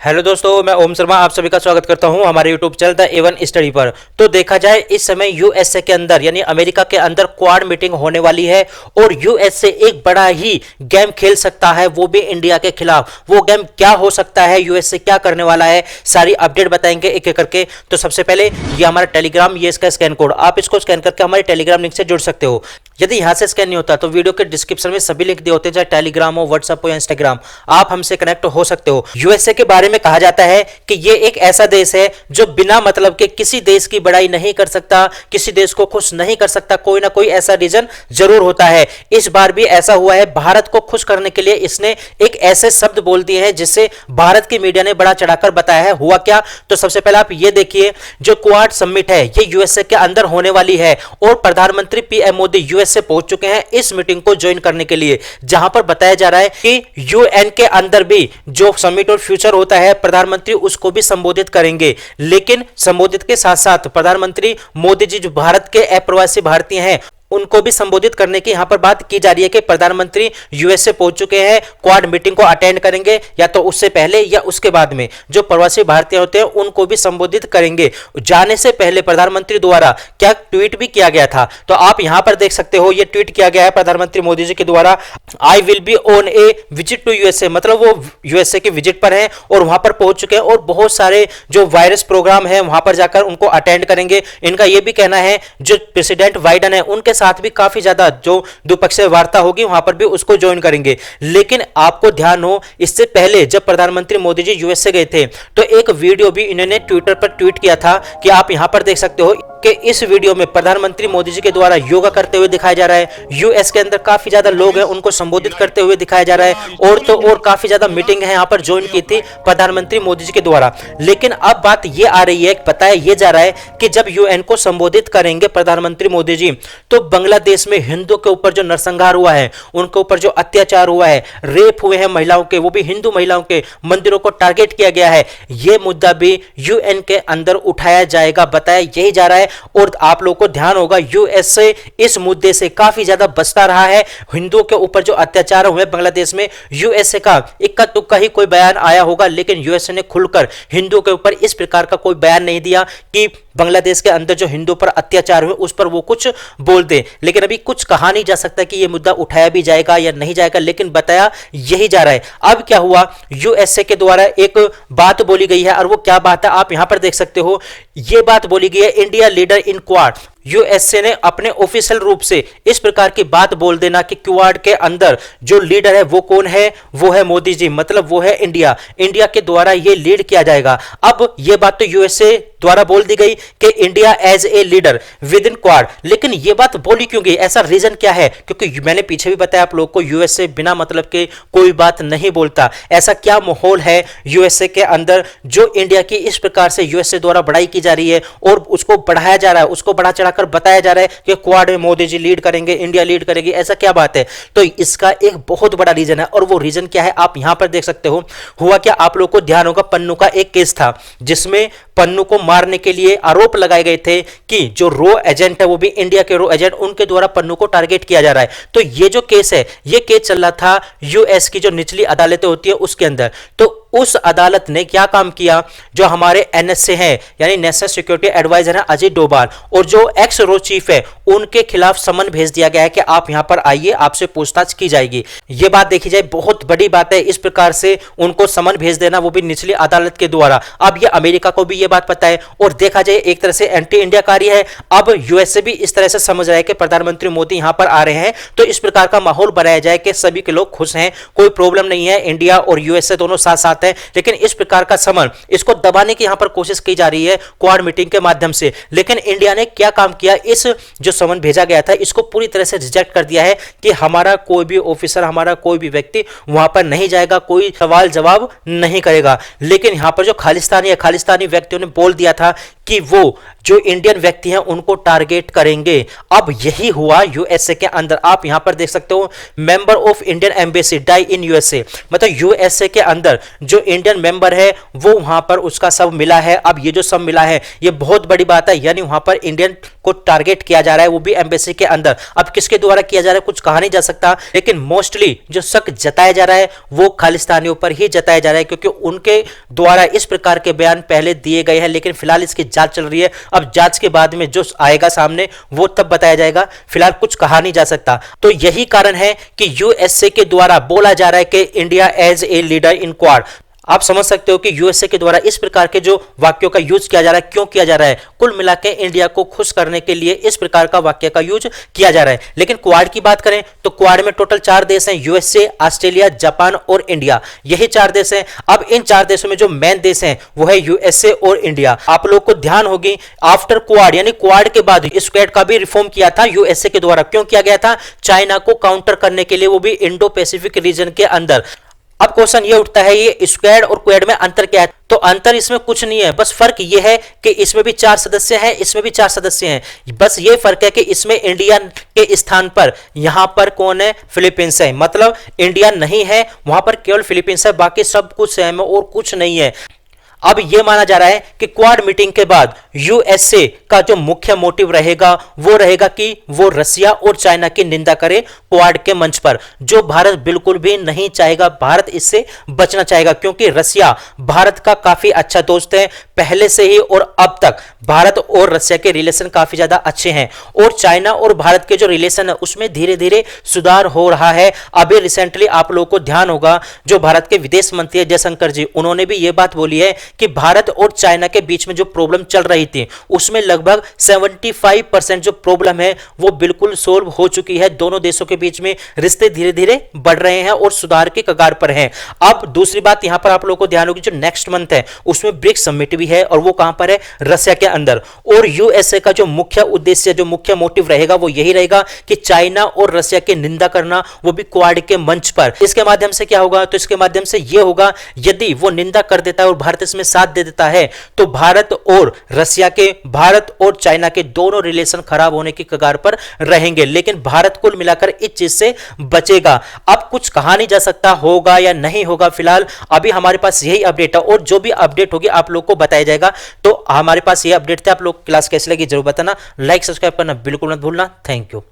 Hello दोस्तों, मैं ओम शर्मा आप सभी का स्वागत करता हूं हमारे YouTube channel the Avon study पर। तो देखा जाए इस समय यूएसए के अंदर यानी अमेरिका के अंदर क्वाड मीटिंग होने वाली है और यूएसए एक बड़ा ही गेम खेल सकता है, वो भी इंडिया के खिलाफ। वो गेम क्या हो सकता है, यूएसए क्या करने वाला है, सारी अपडेट बताएंगे एक एक करके। तो सबसे पहले ये हमारा टेलीग्राम, ये इसका स्कैन कोड, आप इसको स्कैन करके हमारे टेलीग्राम लिंक से जुड़ सकते हो। यदि यहां से स्कैन नहीं होता तो वीडियो के डिस्क्रिप्शन में सभी लिंक दिए होते हैं, चाहे टेलीग्राम हो, व्हाट्सएप हो या इंस्टाग्राम, आप हमसे कनेक्ट हो सकते हो। यूएसए के बारे में कहा जाता है कि ये एक ऐसा देश है जो बिना मतलब के किसी देश की बड़ाई नहीं कर सकता, किसी देश को खुश नहीं कर सकता, कोई ना कोई ऐसा रीजन जरूर होता है। इस बार भी ऐसा हुआ है। भारत को खुश करने के लिए इसने एक ऐसे शब्द बोल दिए हैं जिससे भारत की मीडिया ने बड़ा चढ़ाकर बताया है। हुआ क्या, तो सबसे पहले आप ये देखिए, जो क्वाड समिट है ये यूएसए के अंदर होने वाली है और प्रधानमंत्री पीएम मोदी यूएसए पहुंच चुके हैं इस मीटिंग को ज्वाइन करने के लिए, जहां पर बताया जा रहा है कि यूएन के अंदर भी जो समिट और फ्यूचर होता है प्रधानमंत्री उसको भी संबोधित करेंगे। लेकिन संबोधित के साथ साथ प्रधानमंत्री मोदी जी जो भारत के अप्रवासी भारतीय हैं उनको भी संबोधित करने की यहां पर बात की जा रही है कि प्रधानमंत्री यूएसए पहुंच चुके हैं, क्वाड मीटिंग को अटेंड करेंगे, या तो उससे पहले या उसके बाद में जो प्रवासी भारतीय होते हैं उनको भी संबोधित करेंगे। जाने से पहले प्रधानमंत्री द्वारा क्या ट्वीट भी किया गया था, तो आप यहां पर देख सकते हो, यह ट्वीट किया गया है प्रधानमंत्री मोदी जी के द्वारा। I will be on a visit to USA, मतलब वो यूएसए के विजिट पर हैं और वहां पर पहुंच चुके हैं और बहुत सारे जो वायरस प्रोग्राम है वहां पर जाकर उनको अटेंड करेंगे। इनका यह भी कहना है जो प्रेसिडेंट बाइडेन है उनके साथ भी काफी ज्यादा जो द्विपक्षीय वार्ता होगी वहां पर भी उसको ज्वाइन करेंगे। लेकिन आपको ध्यान हो, इससे पहले जब प्रधानमंत्री मोदी जी यूएसए गए थे तो एक वीडियो भी इन्होंने ट्विटर पर ट्वीट किया था कि आप यहां पर देख सकते हो कि इस वीडियो में प्रधानमंत्री मोदी जी के द्वारा योगा करते हुए दिखाया जा रहा है। यूएस के अंदर काफी ज्यादा लोग हैं उनको संबोधित करते हुए दिखाया जा रहा है और तो और काफी ज्यादा मीटिंग है यहां पर ज्वाइन की थी प्रधानमंत्री मोदी जी के द्वारा। लेकिन अब बात यह आ रही है, बताया यह जा रहा है कि जब यूएन को संबोधित करेंगे प्रधानमंत्री मोदी जी तो बांग्लादेश में हिंदुओं के ऊपर जो नरसंहार हुआ है, उनके ऊपर जो अत्याचार हुआ है, रेप हुए हैं महिलाओं के, वो भी हिंदू महिलाओं के, मंदिरों को टारगेट किया गया है, यह मुद्दा भी यूएन के अंदर उठाया जाएगा, बताया यही जा रहा है। और आप लोगों को ध्यान होगा यूएसए इस मुद्दे से काफी ज्यादा बचता रहा है। हिंदुओं के ऊपर जो अत्याचार हुए बांग्लादेश में, यूएसए का इक्का तुक्का ही कोई बयान आया होगा, लेकिन यूएसए ने खुलकर हिंदुओं के ऊपर इस प्रकार का कोई बयान नहीं दिया कि बांग्लादेश के अंदर जो हिंदुओं पर अत्याचार हुए उस पर वो कुछ बोल दे। लेकिन अभी कुछ कहा नहीं जा सकता कि ये मुद्दा उठाया भी जाएगा या नहीं जाएगा, लेकिन बताया यही जा रहा है। अब क्या हुआ, यूएसए के द्वारा एक बात बोली गई है और वो क्या बात है आप यहां पर देख सकते हो। ये बात बोली गई है, India leader in quad. USA ने अपने ऑफिशियल रूप से इस प्रकार की बात बोल देना कि क्वाड के अंदर जो लीडर है वो कौन है, वो है मोदी जी, मतलब वो है इंडिया। इंडिया के द्वारा ये लीड किया जाएगा। अब ये बात तो यूएसए द्वारा बोल दी गई कि India as a leader within Quad. लेकिन ये बात बोली क्यों गई, ऐसा रीजन क्या है? क्योंकि मैंने पीछे भी बताया आप लोगों को, यूएसए बिना मतलब के कोई बात नहीं बोलता। ऐसा क्या माहौल है यूएसए के अंदर जो इंडिया की इस प्रकार से यूएसए द्वारा बढ़ाई की जा रही है और उसको बढ़ाया जा रहा है, उसको बढ़ा चढ़ाकर बताया जा रहा है कि क्वाड में मोदी जी लीड करेंगे, इंडिया लीड करेगी, ऐसा क्या बात है? तो इसका एक बहुत बड़ा रीजन है और वो रीजन क्या है आप यहां पर देख सकते हो। हुआ क्या, आप लोगों को ध्यान होगा, पन्नू का एक केस था जिसमें पन्नू को मारने के लिए आरोप लगाए गए थे कि जो रो एजेंट है वो भी इंडिया के रो एजेंट, उनके द्वारा पन्नू को टारगेट किया जा रहा है। तो ये जो केस है ये केस चल रहा था यूएस की जो निचली अदालतें होती है उसके अंदर। तो उस अदालत ने क्या काम किया, जो हमारे एनएसए हैं यानी नेशनल सिक्योरिटी एडवाइजर है अजीत डोभाल और जो एक्स रो चीफ है उनके खिलाफ समन भेज दिया गया है कि आप यहां पर आइए, आपसे पूछताछ की जाएगी। यह बात देखी जाए बहुत बड़ी बात है, इस प्रकार से उनको समन भेज देना, वो भी निचली अदालत के द्वारा। अब यह अमेरिका को भी यह बात पता है और देखा जाए एक तरह से एंटी इंडिया कार्य है। अब यूएसए भी इस तरह से समझ रहा है कि प्रधानमंत्री मोदी यहां पर आ रहे हैं तो इस प्रकार का माहौल बनाया जाए कि सभी के लोग खुश हैं, कोई प्रॉब्लम नहीं है, इंडिया और यूएसए दोनों साथ साथ है। लेकिन इस प्रकार का समन इसको दबाने की यहां पर कोशिश की जा रही है क्वाड मीटिंग के माध्यम से। लेकिन इंडिया ने क्या काम किया, इस जो समन भेजा गया था इसको पूरी तरह से रिजेक्ट कर दिया है कि हमारा कोई भी ऑफिसर, हमारा कोई भी व्यक्ति वहां पर नहीं जाएगा, कोई सवाल जवाब नहीं करेगा। लेकिन यहां पर जो खालिस्तानी व्यक्तियों ने बोल दिया था कि वो जो इंडियन व्यक्ति हैं उनको टारगेट करेंगे। अब यही हुआ यूएसए के अंदर। आप यहां पर देख सकते हो member of Indian embassy die in USA, मतलब यूएसए के अंदर जो इंडियन मेंबर है वो वहां पर उसका सब मिला है। अब ये जो सब मिला है ये बहुत बड़ी बात है, यानी वहां पर इंडियन को टारगेट किया जा रहा है, वो भी एम्बेसी के अंदर। अब किसके द्वारा किया जा रहा है कुछ कहा नहीं जा सकता, लेकिन मोस्टली जो शक जताया जा रहा है वो खालिस्तानियों पर ही जताया जा रहा है, क्योंकि उनके द्वारा इस प्रकार के बयान पहले दिए गए हैं। लेकिन फिलहाल इसकी जांच चल रही है। अब जांच के बाद में जो आएगा सामने वो तब बताया जाएगा, फिलहाल कुछ कहा नहीं जा सकता। तो यही कारण है कि यूएसए के द्वारा बोला जा रहा है कि India as a leader in Quad. आप समझ सकते हो कि यूएसए के द्वारा इस प्रकार के जो वाक्यों का यूज किया जा रहा है, क्यों किया जा रहा है? कुल मिला के इंडिया को खुश करने के लिए इस प्रकार का वाक्य का यूज किया जा रहा है। लेकिन क्वाड की बात करें तो क्वाड में टोटल 4 देश हैं, यूएसए, ऑस्ट्रेलिया, जापान और इंडिया, यही 4 देश हैं। अब इन 4 देशों में जो मेन देश हैं वो है यूएसए और इंडिया। आप लोग को ध्यान होगी आफ्टर क्वाड यानी क्वाड के बाद स्क्वाड का भी रिफॉर्म किया था यूएसए के द्वारा। क्यों किया गया था? चाइना को काउंटर करने के लिए, वो भी इंडो पैसिफिक रीजन के अंदर। अब क्वेश्चन ये उठता है ये स्क्वाड और क्वाड में अंतर क्या है? तो अंतर इसमें कुछ नहीं है, बस फर्क ये है कि इसमें भी 4 सदस्य हैं, इसमें भी 4 सदस्य हैं। बस ये फर्क है कि इसमें इंडिया के स्थान पर यहां पर कौन है? फिलीपींस है। मतलब इंडिया नहीं है, वहां पर केवल फिलीपींस है, बाकी सब कुछ है और कुछ नहीं है। अब यह माना जा रहा है कि क्वाड मीटिंग के बाद यूएसए का जो मुख्य मोटिव रहेगा वो रहेगा कि वो रसिया और चाइना की निंदा करे क्वाड के मंच पर, जो भारत बिल्कुल भी नहीं चाहेगा। भारत इससे बचना चाहेगा, क्योंकि रसिया भारत का काफी अच्छा दोस्त है पहले से ही, और अब तक भारत और रसिया के रिलेशन काफी ज्यादा अच्छे हैं। और चाइना और भारत के जो रिलेशन है उसमें धीरे धीरे सुधार हो रहा है। अभी रिसेंटली आप लोगों को ध्यान होगा जो भारत के विदेश मंत्री है जयशंकर जी, उन्होंने भी यह बात बोली है कि भारत और चाइना के बीच में जो प्रॉब्लम चल रही थी उसमें लगभग 75% जो प्रॉब्लम है वो बिल्कुल सोल्व हो चुकी है। दोनों देशों के बीच में रिश्ते धीरे धीरे बढ़ रहे हैं और सुधार के कगार पर हैं। अब दूसरी बात यहां पर आप लोगों को ध्यान होगी, जो नेक्स्ट मंथ है उसमें ब्रिक्स समिट भी है, और वो कहां पर है? रसिया के अंदर। और यूएसए का जो मुख्य उद्देश्य, जो मुख्य मोटिव रहेगा वो यही रहेगा कि चाइना और रसिया की निंदा करना, वो भी क्वाड के मंच पर। इसके माध्यम से क्या होगा? तो इसके माध्यम से यह होगा यदि वो निंदा कर देता है और भारत इसमें साथ दे देता है तो भारत और रसिया के, भारत और चाइना के दोनों रिलेशन खराब होने की कगार पर रहेंगे। लेकिन भारत कुल मिलाकर इस चीज से बचेगा। अब कुछ कहा नहीं जा सकता होगा या नहीं होगा, फिलहाल अभी हमारे पास यही अपडेट है, और जो भी अपडेट होगी आप लोग को बताया जाएगा। तो हमारे पास ये अपडेट थे। आप लोग क्लास कैसी लगी जरूर बताना, लाइक सब्सक्राइब करना बिल्कुल मत भूलना। Thank you.